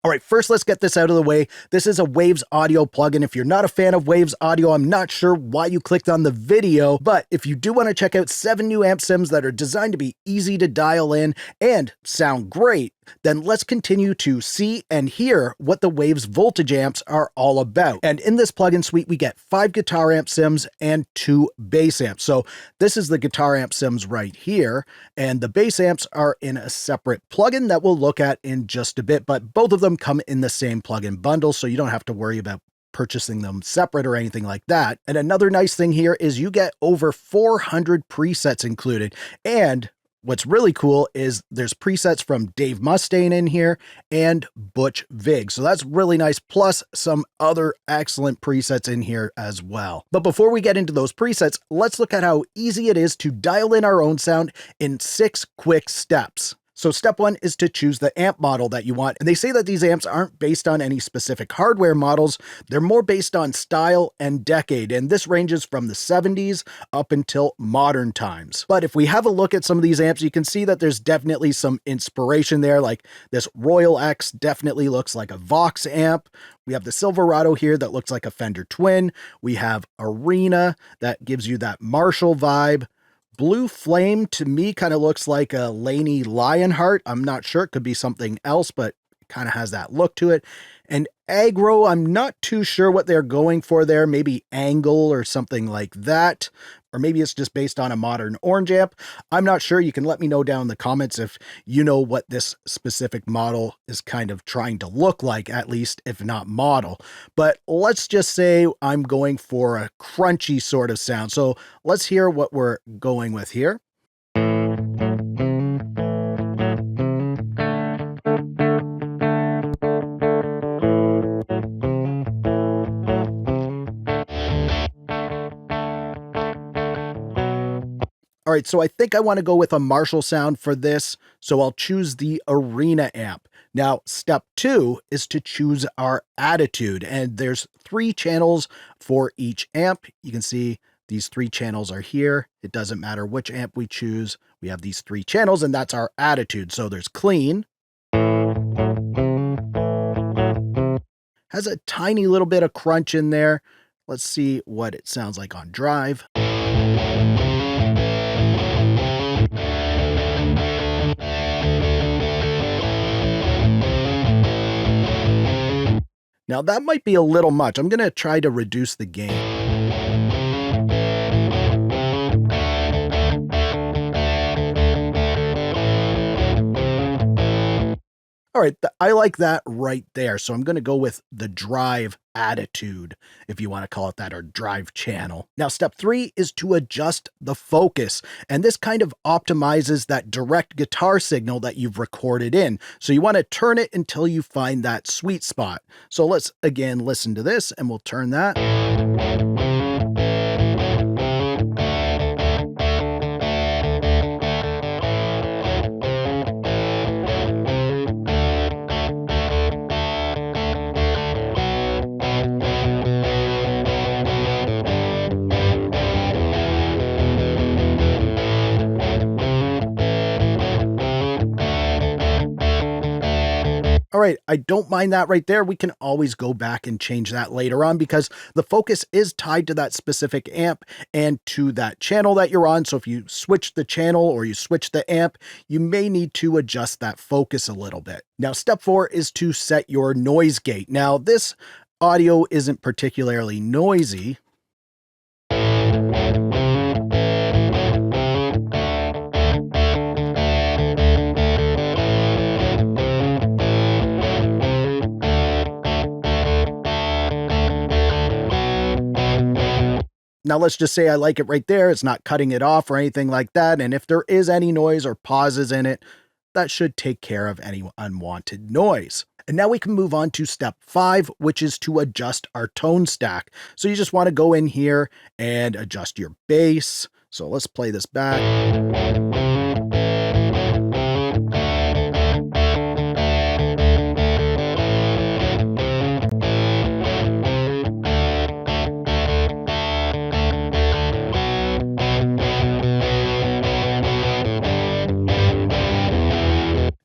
All right, first let's get this out of the way. This is a Waves audio plugin. If you're not a fan of Waves audio, I'm not sure why you clicked on the video, but if you do want to check out 7 new amp sims that are designed to be easy to dial in and sound great, then let's continue to see and hear what the Waves voltage amps are all about. And in this plugin suite, we get 5 guitar amp sims and 2 bass amps. So this is the guitar amp sims right here, and the bass amps are in a separate plugin that we'll look at in just a bit, but both of them come in the same plugin bundle, so you don't have to worry about purchasing them separate or anything like that. And another nice thing here is you get over 400 presets included, and what's really cool is there's presets from Dave Mustaine in here and Butch Vig. So that's really nice, plus some other excellent presets in here as well. But before we get into those presets, let's look at how easy it is to dial in our own sound in 6 quick steps. So step 1 is to choose the amp model that you want. And they say that these amps aren't based on any specific hardware models. They're more based on style and decade. And this ranges from the 70s up until modern times. But if we have a look at some of these amps, you can see that there's definitely some inspiration there. Like this Royal X definitely looks like a Vox amp. We have the Silverado here that looks like a Fender Twin. We have Arena that gives you that Marshall vibe. Blue Flame to me kind of looks like a Laney Lionheart. I'm not sure, it could be something else, but it kind of has that look to it. And Aggro, I'm not too sure what they're going for there. Maybe Angle or something like that. Or maybe it's just based on a modern orange amp. I'm not sure. You can let me know down in the comments if you know what this specific model is kind of trying to look like, at least if not model. But let's just say I'm going for a crunchy sort of sound. So let's hear what we're going with here. All right, so I think I want to go with a Marshall sound for this, so I'll choose the Arena amp. Now, step 2 is to choose our attitude, and there's 3 channels for each amp. You can see these 3 channels are here. It doesn't matter which amp we choose. We have these 3 channels, and that's our attitude. So there's clean. Has a tiny little bit of crunch in there. Let's see what it sounds like on drive. Now that might be a little much. I'm going to try to reduce the gain. All right, I like that right there. So I'm going to go with the drive attitude, if you want to call it that, or drive channel. Now, step 3 is to adjust the focus. And this kind of optimizes that direct guitar signal that you've recorded in. So you want to turn it until you find that sweet spot. So let's again listen to this and we'll turn that. All right, I don't mind that right there. We can always go back and change that later on because the focus is tied to that specific amp and to that channel that you're on. So if you switch the channel or you switch the amp, you may need to adjust that focus a little bit. Now, step 4 is to set your noise gate. Now, this audio isn't particularly noisy. Now, let's just say I like it right there. It's not cutting it off or anything like that. And if there is any noise or pauses in it, that should take care of any unwanted noise. And now we can move on to step 5, which is to adjust our tone stack. So you just want to go in here and adjust your bass. So let's play this back.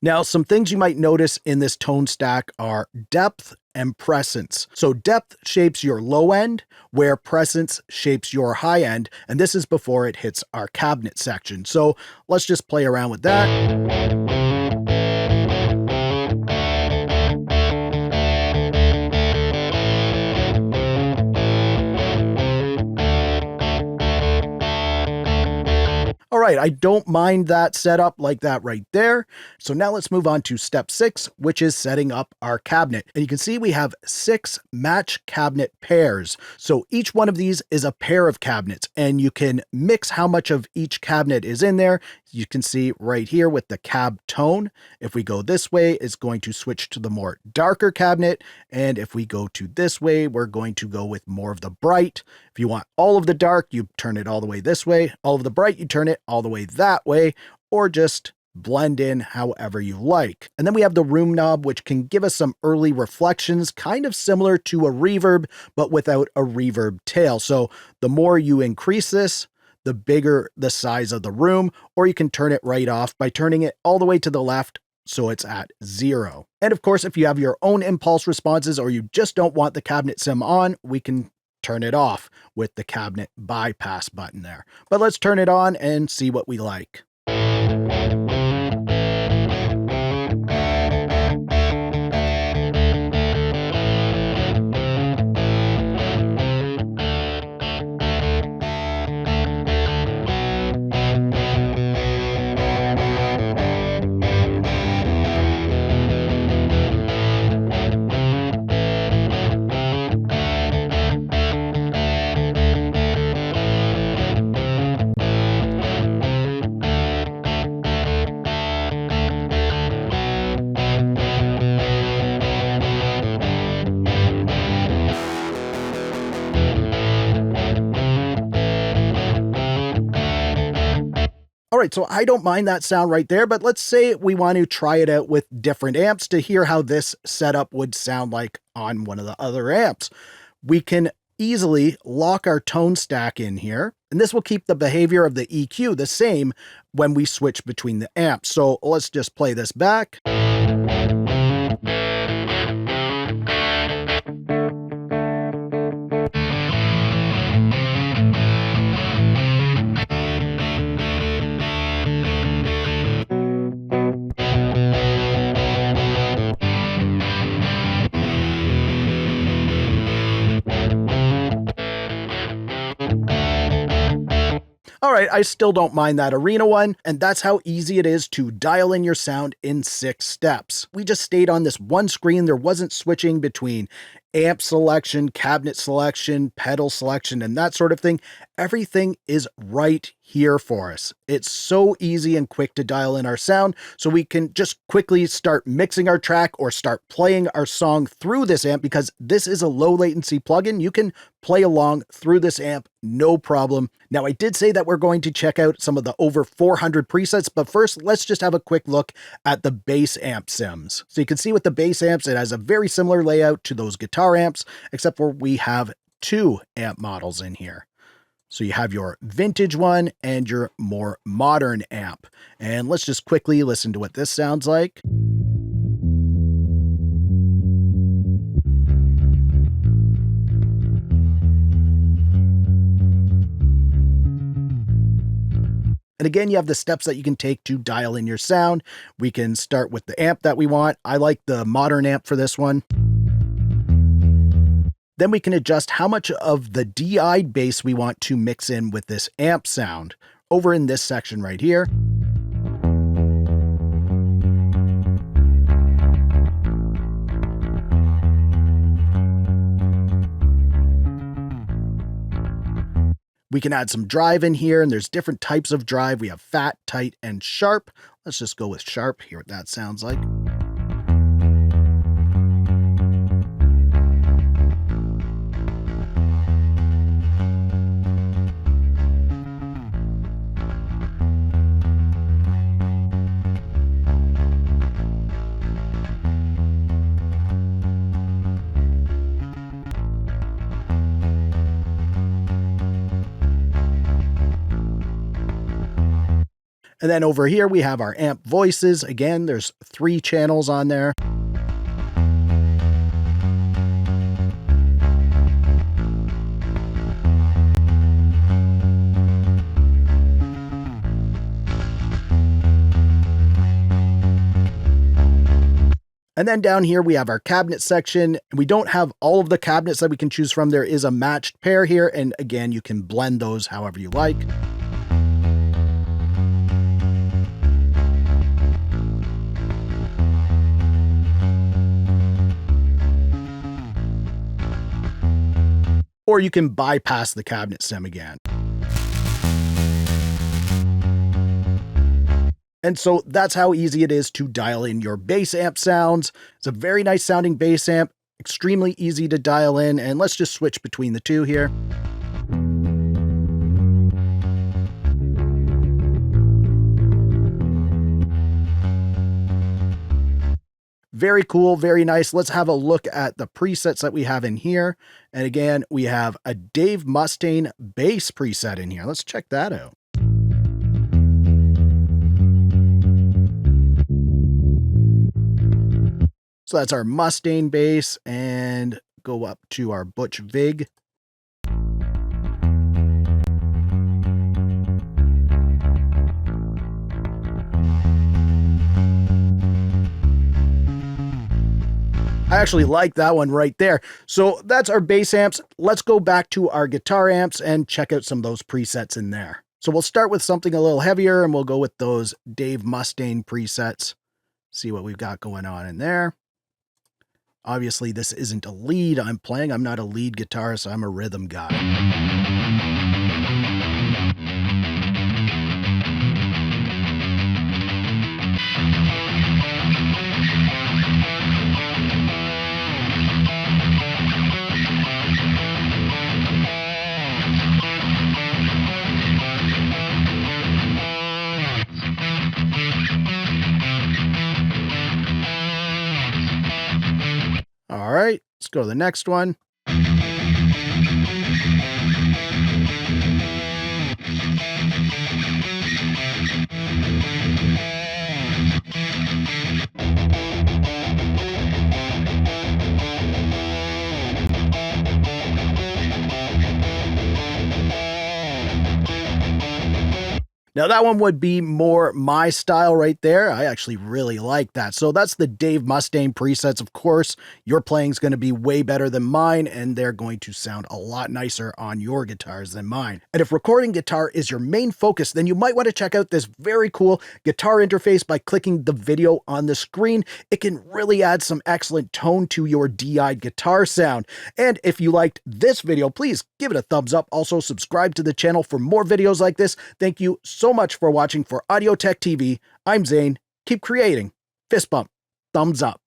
Now, some things you might notice in this tone stack are depth and presence. So depth shapes your low end, where presence shapes your high end, and this is before it hits our cabinet section. So let's just play around with that. All right, I don't mind that setup like that right there. So now let's move on to step 6, which is setting up our cabinet. And you can see we have 6 match cabinet pairs. So each one of these is a pair of cabinets, and you can mix how much of each cabinet is in there. You can see right here with the cab tone. If we go this way, it's going to switch to the more darker cabinet. And if we go to this way, we're going to go with more of the bright. If you want all of the dark, you turn it all the way this way. All of the bright, you turn it all the way that way, or just blend in however you like. And then we have the room knob, which can give us some early reflections, kind of similar to a reverb, but without a reverb tail. So the more you increase this, the bigger the size of the room, or you can turn it right off by turning it all the way to the left so it's at 0. And of course, if you have your own impulse responses or you just don't want the cabinet sim on, we can turn it off with the cabinet bypass button there. But let's turn it on and see what we like. All right, so I don't mind that sound right there, but let's say we want to try it out with different amps to hear how this setup would sound like on one of the other amps. We can easily lock our tone stack in here, and this will keep the behavior of the EQ the same when we switch between the amps. So let's just play this back. All right, I still don't mind that arena one, and that's how easy it is to dial in your sound in 6 steps. We just stayed on this one screen. There wasn't switching between amp selection, cabinet selection, pedal selection, and that sort of thing. Everything is right here for us. It's so easy and quick to dial in our sound, so we can just quickly start mixing our track or start playing our song through this amp, because this is a low latency plugin. You can play along through this amp, no problem. Now, I did say that we're going to check out some of the over 400 presets, but first, let's just have a quick look at the bass amp sims. So you can see with the bass amps, it has a very similar layout to those guitar amps, except for we have 2 amp models in here. So you have your vintage one and your more modern amp. And let's just quickly listen to what this sounds like. And again, you have the steps that you can take to dial in your sound. We can start with the amp that we want. I like the modern amp for this one. Then we can adjust how much of the DI'd bass we want to mix in with this amp sound over in this section right here. We can add some drive in here, and there's different types of drive. We have fat, tight, and sharp. Let's just go with sharp, hear what that sounds like. And then over here, we have our amp voices. Again, there's 3 channels on there. And then down here, we have our cabinet section. We don't have all of the cabinets that we can choose from. There is a matched pair here. And again, you can blend those however you like. Or you can bypass the cabinet stem again. And so that's how easy it is to dial in your bass amp sounds. It's a very nice sounding bass amp, extremely easy to dial in, and let's just switch between the two here. Very cool, very nice. Let's have a look at the presets that we have in here. And again, we have a Dave Mustaine bass preset in here. Let's check that out. So that's our Mustaine bass, and go up to our Butch Vig. I actually like that one right there. So that's our bass amps. Let's go back to our guitar amps and check out some of those presets in there. So we'll start with something a little heavier, and we'll go with those Dave Mustaine presets. See what we've got going on in there. Obviously, this isn't a lead I'm playing. I'm not a lead guitarist. I'm a rhythm guy. All right, let's go to the next one. Now that one would be more my style right there. I actually really like that. So that's the Dave Mustaine presets. Of course, your playing is going to be way better than mine, and they're going to sound a lot nicer on your guitars than mine. And if recording guitar is your main focus, then you might want to check out this very cool guitar interface by clicking the video on the screen. It can really add some excellent tone to your DI guitar sound. And if you liked this video, please give it a thumbs up. Also, subscribe to the channel for more videos like this. Thank you so much for watching. For Audio Tech TV, I'm Zane. Keep creating. Fist bump. Thumbs up.